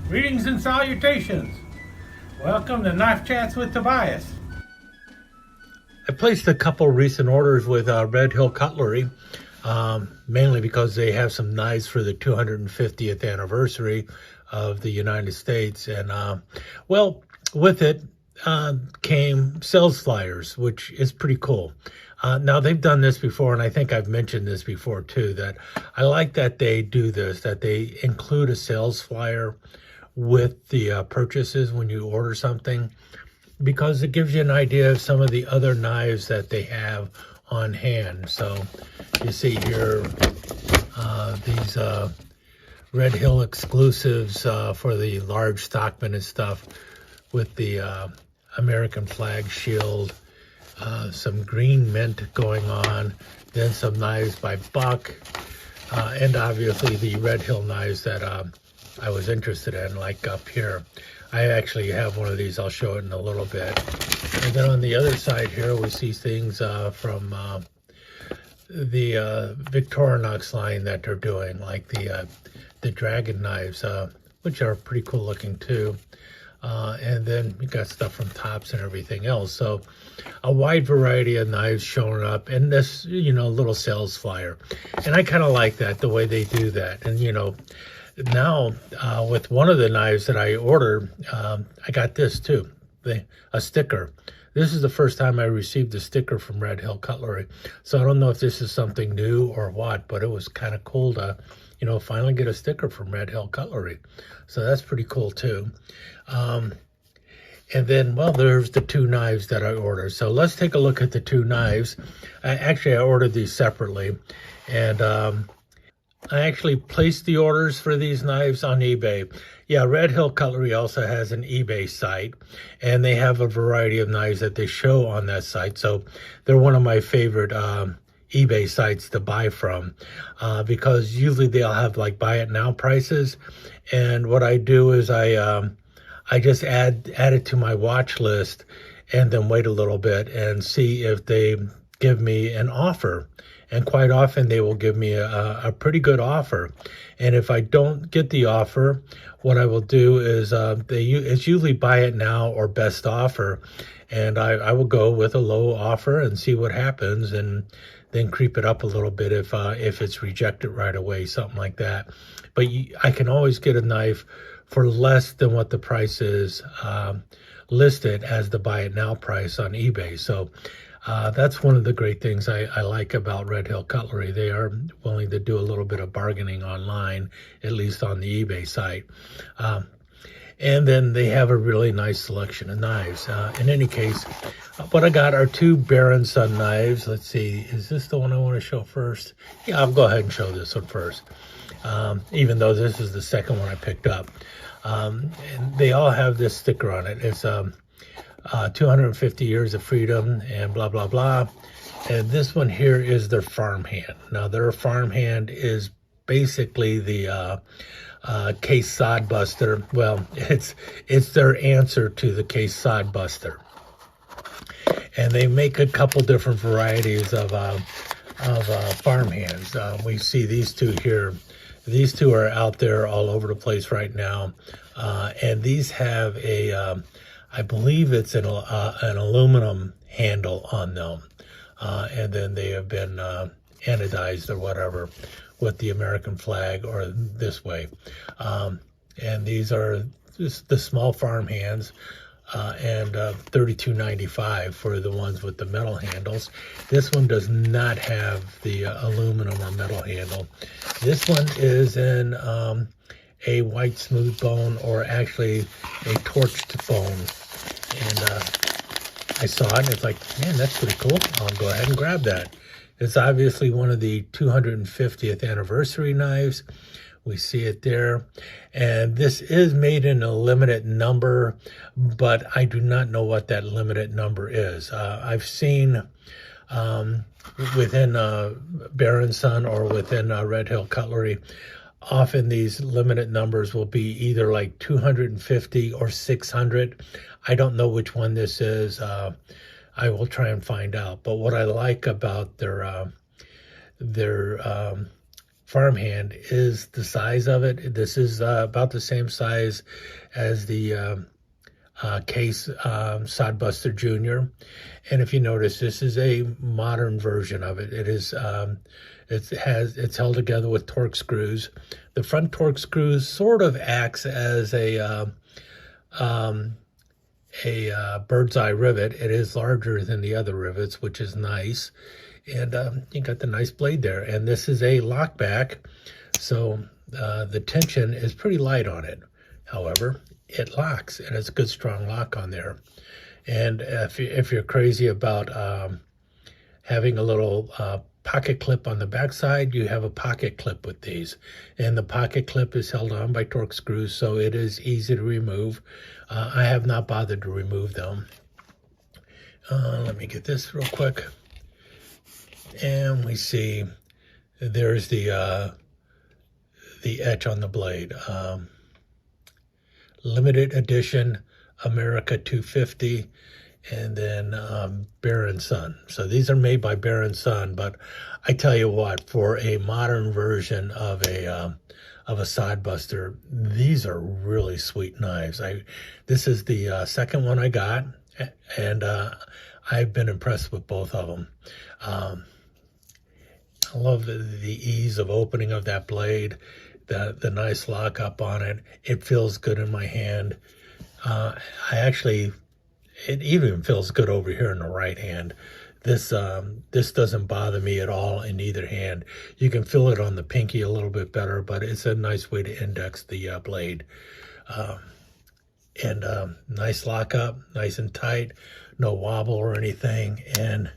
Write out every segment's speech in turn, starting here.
Greetings and salutations. Welcome to Knife Chats with Tobias. I placed a couple recent orders with Red Hill Cutlery, mainly because they have some knives for the 250th anniversary of the United States. And, well, with it came sales flyers, which is pretty cool. Now, they've done this before, and I think I've mentioned this before, too, that I like that they do this, that they include a sales flyer with the purchases when you order something, because it gives you an idea of some of the other knives that they have on hand. So you see here these Red Hill exclusives for the large stockman and stuff with the American flag shield, some green mint going on, then some knives by Buck, and obviously the Red Hill knives that I was interested in, like up here. I actually have one of these. I'll show it in a little bit. And then on the other side here, we see things from the Victorinox line that they're doing, like the dragon knives, which are pretty cool looking too. And then we got stuff from Tops and everything else. So a wide variety of knives showing up in this, little sales flyer. And I kind of like that, the way they do that. And, now with one of the knives that I ordered, I got this too, a sticker. This is the first time I received a sticker from Red Hill Cutlery. So I don't know if this is something new or what, but it was kind of cool to, finally get a sticker from Red Hill Cutlery. So that's pretty cool too. And then, well, there's the two knives that I ordered. So let's take a look at the two knives. I ordered these separately, and I actually placed the orders for these knives on eBay. Yeah, Red Hill Cutlery also has an eBay site, and they have a variety of knives that they show on that site. So they're one of my favorite eBay sites to buy from, because usually they'll have like buy it now prices. And what I do is I just add it to my watch list and then wait a little bit and see if they give me an offer. And quite often they will give me a pretty good offer. And if I don't get the offer, what I will do is it's usually buy it now or best offer. And I will go with a low offer and see what happens, and then creep it up a little bit if it's rejected right away, something like that. But I can always get a knife for less than what the price is listed as the buy it now price on eBay. So that's one of the great things I like about Red Hill Cutlery. They are willing to do a little bit of bargaining online, at least on the eBay site. And then they have a really nice selection of knives. In any case, what I got are two Baron Son knives. Let's see, is this the one I want to show first? Yeah, I'll go ahead and show this one first, even though this is the second one I picked up. And they all have this sticker on it. It's 250 years of freedom and blah, blah, blah. And this one here is their Farmhand. Now, their Farmhand is basically the case sod buster. Well, it's their answer to the case sod buster. And they make a couple different varieties of Farmhands. We see these two here. These two are out there all over the place right now. And these have I believe it's an aluminum handle on them. And then they have been anodized or whatever with the American flag or this way. And these are just the small Farmhands, and $32.95 for the ones with the metal handles. This one does not have the aluminum or metal handle. This one is in a white smooth bone, or actually a torched bone. And I saw it and it's like, man, that's pretty cool. I'll go ahead and grab that. It's obviously one of the 250th anniversary knives. We see it there. And this is made in a limited number, but I do not know what that limited number is. I've seen within Baron Son or within Red Hill Cutlery, often these limited numbers will be either like 250 or 600. I don't know which one this is. I will try and find out. But what I like about their Farmhand is the size of it. This is about the same size as the Case Sodbuster Jr. And if you notice, this is a modern version of it. It is it's held together with torque screws. The front torque screws sort of acts as a bird's eye rivet. It is larger than the other rivets, which is nice. And you got the nice blade there. And this is a lockback, so the tension is pretty light on it. However, it locks. It has a good strong lock on there. And if you're crazy about having a little pocket clip on the backside, you have a pocket clip with these. And the pocket clip is held on by torque screws, so it is easy to remove. I have not bothered to remove them. Let me get this real quick. And we see there's the etch on the blade. Limited edition America 250, and then Bear & Son. So these are made by Bear & Son, but I tell you what, for a modern version of a Sodbuster, these are really sweet knives. This is the second one I got, and I've been impressed with both of them. I love the ease of opening of that blade, the nice lock up on it. It feels good in my hand. It even feels good over here in the right hand. This doesn't bother me at all in either hand. You can feel it on the pinky a little bit better, but it's a nice way to index the blade. Nice lock up, nice and tight, no wobble or anything, and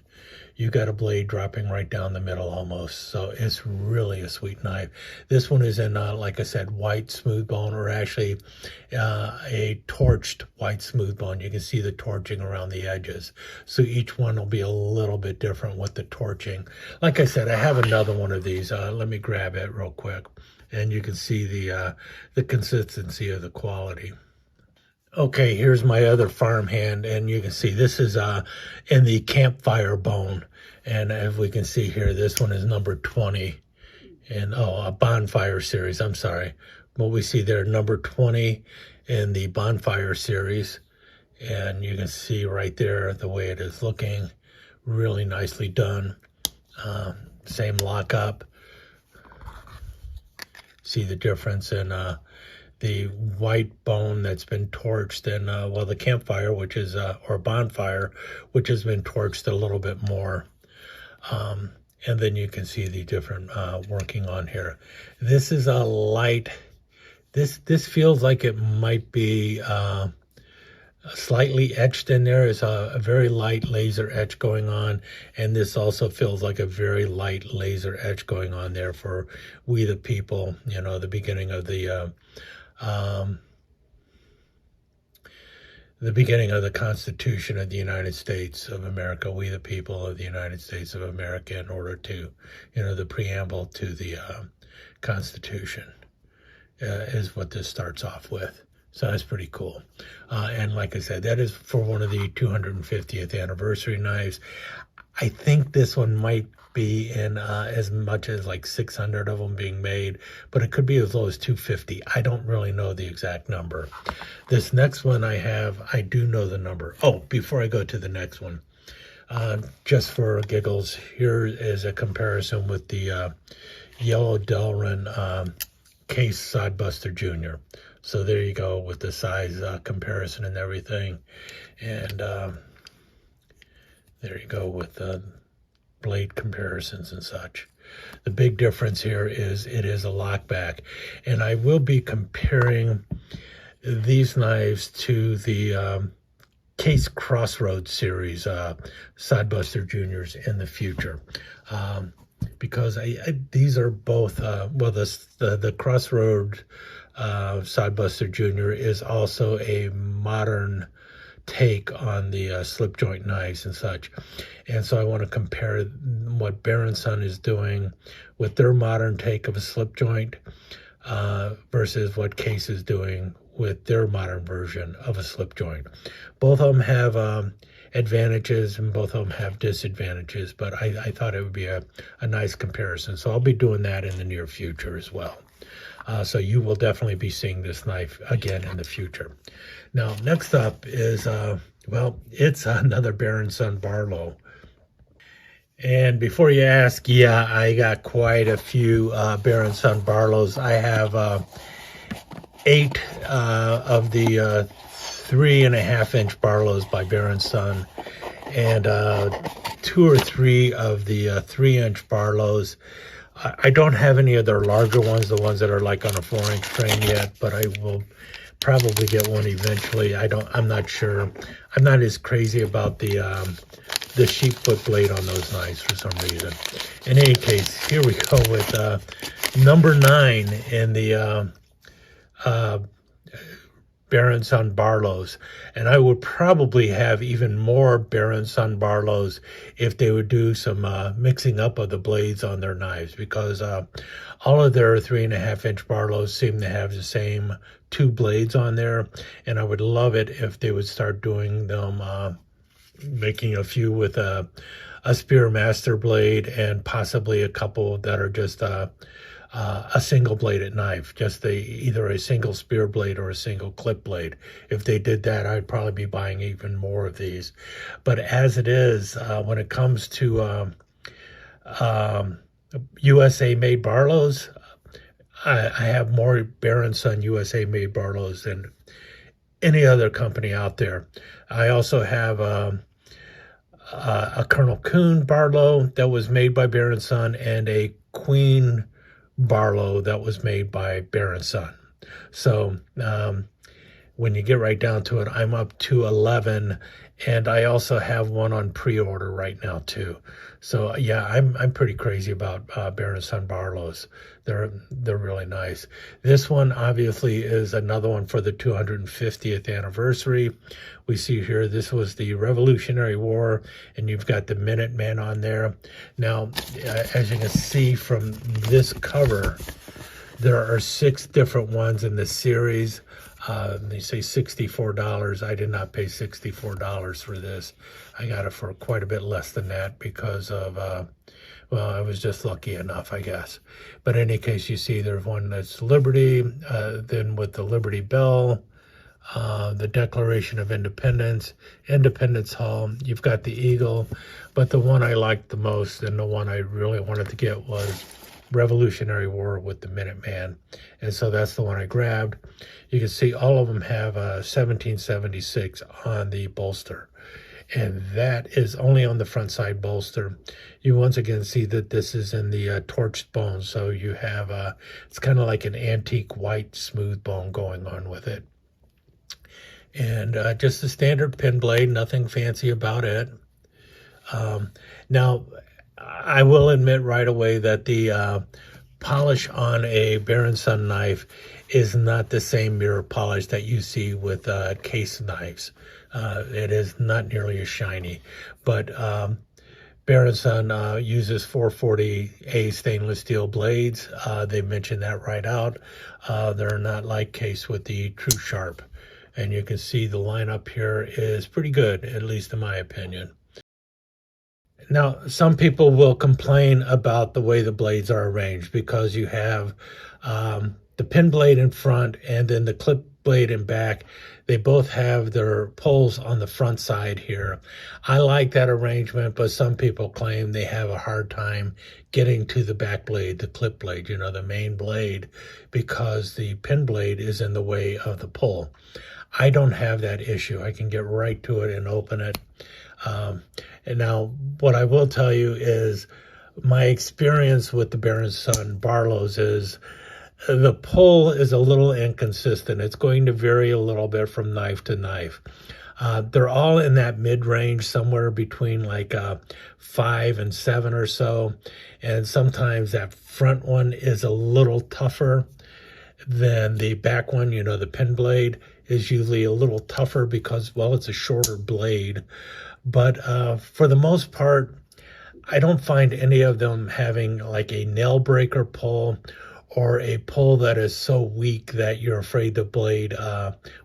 you got a blade dropping right down the middle almost. So it's really a sweet knife. This one is in, like I said, white smooth bone, or actually a torched white smooth bone. You can see the torching around the edges. So each one will be a little bit different with the torching. Like I said, I have another one of these. Let me grab it real quick. And you can see the consistency of the quality. Okay, here's my other Farmhand, and you can see this is in the campfire bone. And as we can see here, this one is number 20. And a bonfire series, I'm sorry. What we see there, number 20 in the bonfire series. And you can see right there the way it is looking. Really nicely done. Same lockup. See the difference in the white bone that's been torched, and the campfire, which is or bonfire, which has been torched a little bit more. And then you can see the different working on here. This is a light. This feels like it might be slightly etched in there. Is a very light laser etch going on, and this also feels like a very light laser etch going on there for We the People. You know, the beginning of the Constitution of the United States of America, we the people of the United States of America, in order to, the preamble to the Constitution is what this starts off with. So that's pretty cool. And like I said, that is for one of the 250th anniversary knives. I think this one might be in as much as like 600 of them being made, but it could be as low as 250. I don't really know the exact number. This next one I do know the number. Oh, before I go to the next one, just for giggles, here is a comparison with the Yellow Delrin Case Sodbuster Jr. So there you go with the size comparison and everything. And there you go with the blade comparisons and such. The big difference here is it is a lockback. And I will be comparing these knives to the Case Crossroads series Sodbuster Juniors in the future. Because these are both, the Crossroad Sodbuster Jr. is also a modern take on the slip joint knives and such. And so I want to compare what Bear & Son is doing with their modern take of a slip joint versus what Case is doing with their modern version of a slip joint. Both of them have advantages and both of them have disadvantages, but I thought it would be a nice comparison. So I'll be doing that in the near future as well. So you will definitely be seeing this knife again in the future. Now, next up is, well, it's another Baron Son Barlow. And before you ask, yeah, I got quite a few Baron Son Barlows. I have 8 of the 3.5-inch Barlows by Baron Son, and 2 or 3 of the 3-inch Barlows. I don't have any of their larger ones, the ones that are like on a 4-inch frame yet, but I will probably get one eventually. I'm not sure. I'm not as crazy about the sheep foot blade on those knives for some reason. In any case, here we go with number 9 in the Baron Son Barlows, and I would probably have even more Baron Son Barlows if they would do some mixing up of the blades on their knives, because all of their 3.5-inch Barlows seem to have the same 2 blades on there, and I would love it if they would start doing them, making a few with a Spearmaster blade and possibly a couple that are just a single bladed knife, just either a single spear blade or a single clip blade. If they did that, I'd probably be buying even more of these. But as it is, when it comes to USA made Barlows, I have more Baron Son USA made Barlows than any other company out there. I also have a Colonel Kuhn Barlow that was made by Baron Son, and a Queen Barlow that was made by Baron Son. So when you get right down to it, I'm up to 11, and I also have one on pre-order right now too. So yeah, I'm pretty crazy about Baron Son Barlows. They're really nice. This one obviously is another one for the 250th anniversary. We see here this was the Revolutionary War, and you've got the Minutemen on there. Now, as you can see from this cover, there are 6 different ones in the series. They say $64. I did not pay $64 for this. I got it for quite a bit less than that because of, well, I was just lucky enough, I guess. But in any case, you see there's one that's Liberty, then with the Liberty Bell, the Declaration of Independence, Independence Hall. You've got the Eagle, but the one I liked the most and the one I really wanted to get was Revolutionary War with the Minuteman, and so that's the one I grabbed. You can see all of them have 1776 on the bolster, and that is only on the front side bolster. You once again see that this is in the torched bone, so you have it's kind of like an antique white smooth bone going on with it, and just a standard pin blade, nothing fancy about it. Now, I will admit right away that the polish on a Baron Son knife is not the same mirror polish that you see with case knives. It is not nearly as shiny, but Baron Son uses 440A stainless steel blades. They mentioned that right out. They're not like case with the True Sharp, and you can see the lineup here is pretty good, at least in my opinion. Now, some people will complain about the way the blades are arranged because you have the pin blade in front and then the clip blade in back. They both have their poles on the front side here. I like that arrangement, but some people claim they have a hard time getting to the back blade, the clip blade, you know, the main blade, because the pin blade is in the way of the pole. I don't have that issue. I can get right to it and open it. And now, what I will tell you is my experience with the Baron Son Barlows is the pull is a little inconsistent. It's going to vary a little bit from knife to knife. They're all in that mid-range, somewhere between like 5 and 7 or so. And sometimes that front one is a little tougher than the back one. You know, the pin blade is usually a little tougher because, well, it's a shorter blade. But for the most part, I don't find any of them having like a nail breaker pull or a pull that is so weak that you're afraid the blade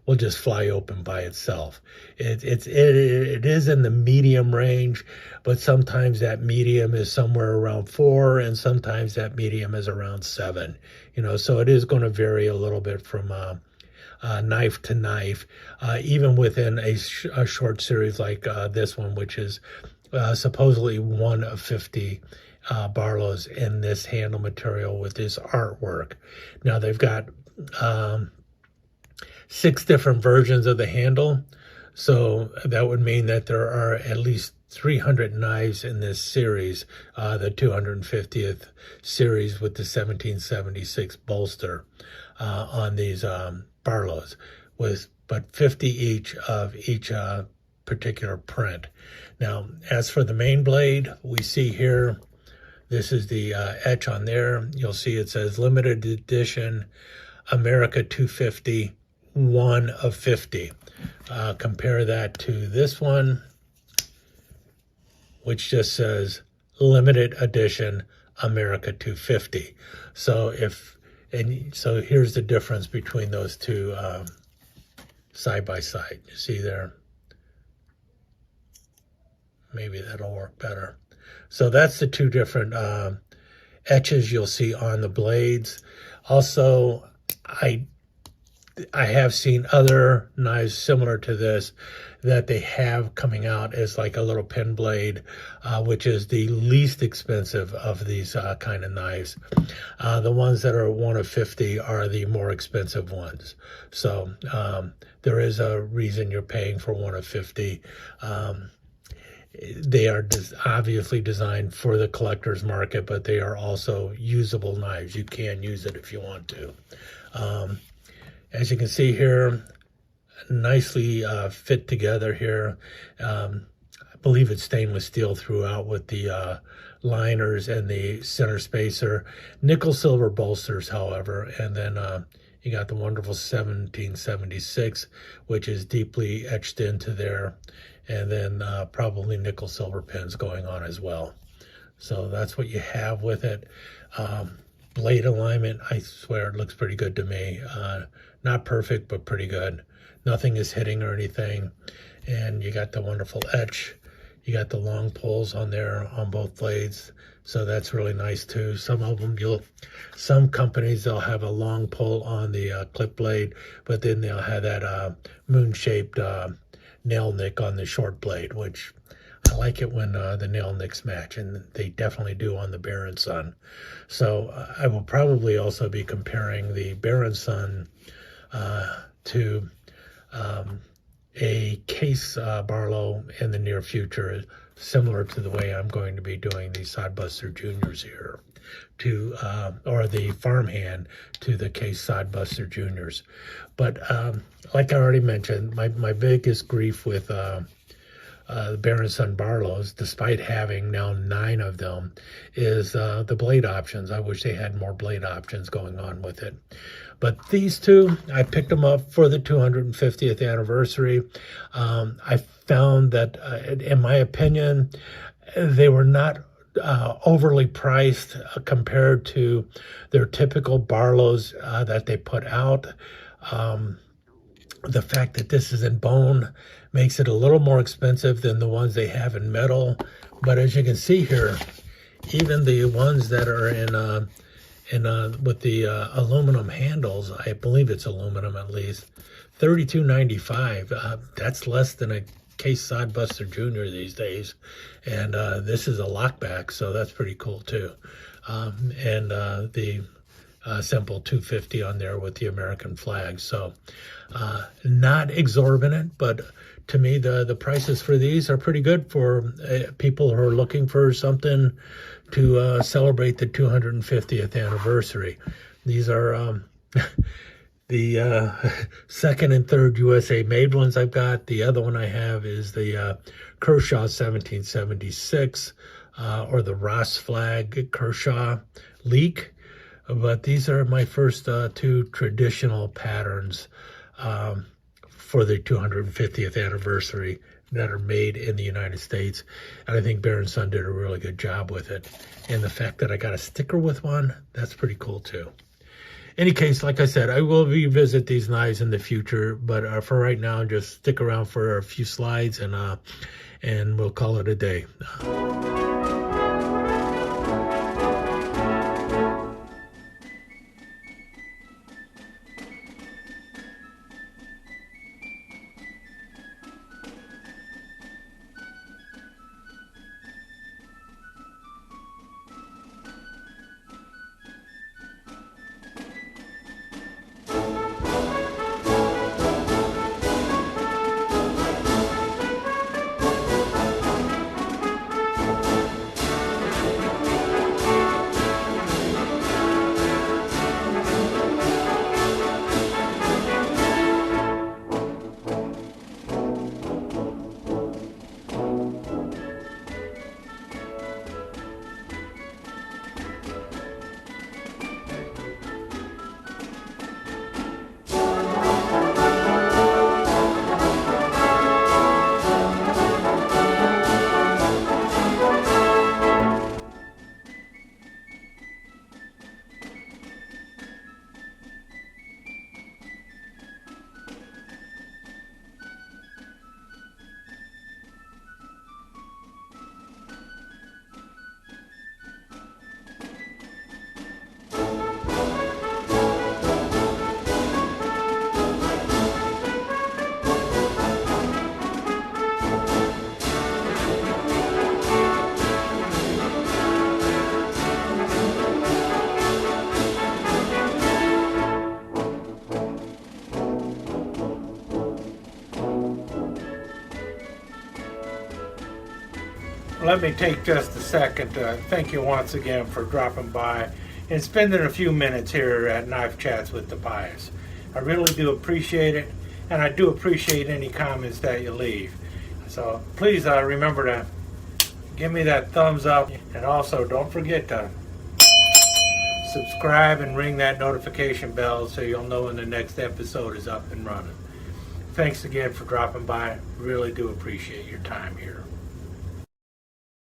will just fly open by itself. It is in the medium range, but sometimes that medium is somewhere around 4, and sometimes that medium is around 7. So it is going to vary a little bit from knife to knife, even within a short series like this one, which is supposedly one of 50 Barlows in this handle material with this artwork. Now they've got 6 different versions of the handle, so that would mean that there are at least 300 knives in this series, the 250th series with the 1776 bolster on these Barlows, but 50 each of each particular print. Now, as for the main blade, we see here, this is the etch on there. You'll see it says limited edition America 250, 1 of 50. Compare that to this one, which just says limited edition America 250. So here's the difference between those two side by side. You see there? Maybe that'll work better. So that's the 2 different etches you'll see on the blades. Also, I have seen other knives similar to this that they have coming out as like a little pen blade, which is the least expensive of these kind of knives. The ones that are 1 of 50 are the more expensive ones. So there is a reason you're paying for 1 of 50. They are obviously designed for the collector's market, but they are also usable knives. You can use it if you want to. As you can see here, nicely fit together here. I believe it's stainless steel throughout with the liners and the center spacer. Nickel silver bolsters, however, and then you got the wonderful 1776, which is deeply etched into there, and then probably nickel silver pins going on as well. So that's what you have with it. Blade alignment, I swear it looks pretty good to me. Not perfect, but pretty good. Nothing is hitting or anything. And you got the wonderful etch. You got the long pulls on there on both blades. So that's really nice too. Some of them, some companies, they'll have a long pull on the clip blade, but then they'll have that moon-shaped nail nick on the short blade, which I like it when the nail nicks match, and they definitely do on the Bear & Son. So I will probably also be comparing the Bear & Son to a case Barlow in the near future, similar to the way I'm going to be doing the Sodbuster Juniors here, or the Farmhand to the case Sodbuster Juniors. But like I already mentioned, my biggest grief with the Bear & Son Barlows, despite having now 9 of them, is the blade options. I wish they had more blade options going on with it. But these 2, I picked them up for the 250th anniversary. I found that, in my opinion, they were not overly priced compared to their typical Barlows that they put out. The fact that this is in bone makes it a little more expensive than the ones they have in metal. But as you can see here, even the ones that are in with the aluminum handles, I believe it's aluminum at least, $32.95. That's less than a case Sodbuster Junior these days. And this is a lockback, so that's pretty cool too. And the simple 250 on there with the American flag. So not exorbitant, but to me the prices for these are pretty good for people who are looking for something to celebrate the 250th anniversary. These are the second and third USA made ones I've got. The other one I have is the Kershaw 1776 or the Ross flag Kershaw leak. But these are my first 2 traditional patterns for the 250th anniversary that are made in the United States. And I think Bear & Son did a really good job with it. And the fact that I got a sticker with one, that's pretty cool too. any case, like I said, I will revisit these knives in the future, but for right now, just stick around for a few slides and we'll call it a day. Let me take just a second to thank you once again for dropping by and spending a few minutes here at Knife Chats with Tobias. I really do appreciate it, and I do appreciate any comments that you leave. So please remember to give me that thumbs up, and also don't forget to subscribe and ring that notification bell so you'll know when the next episode is up and running. Thanks again for dropping by. Really do appreciate your time here.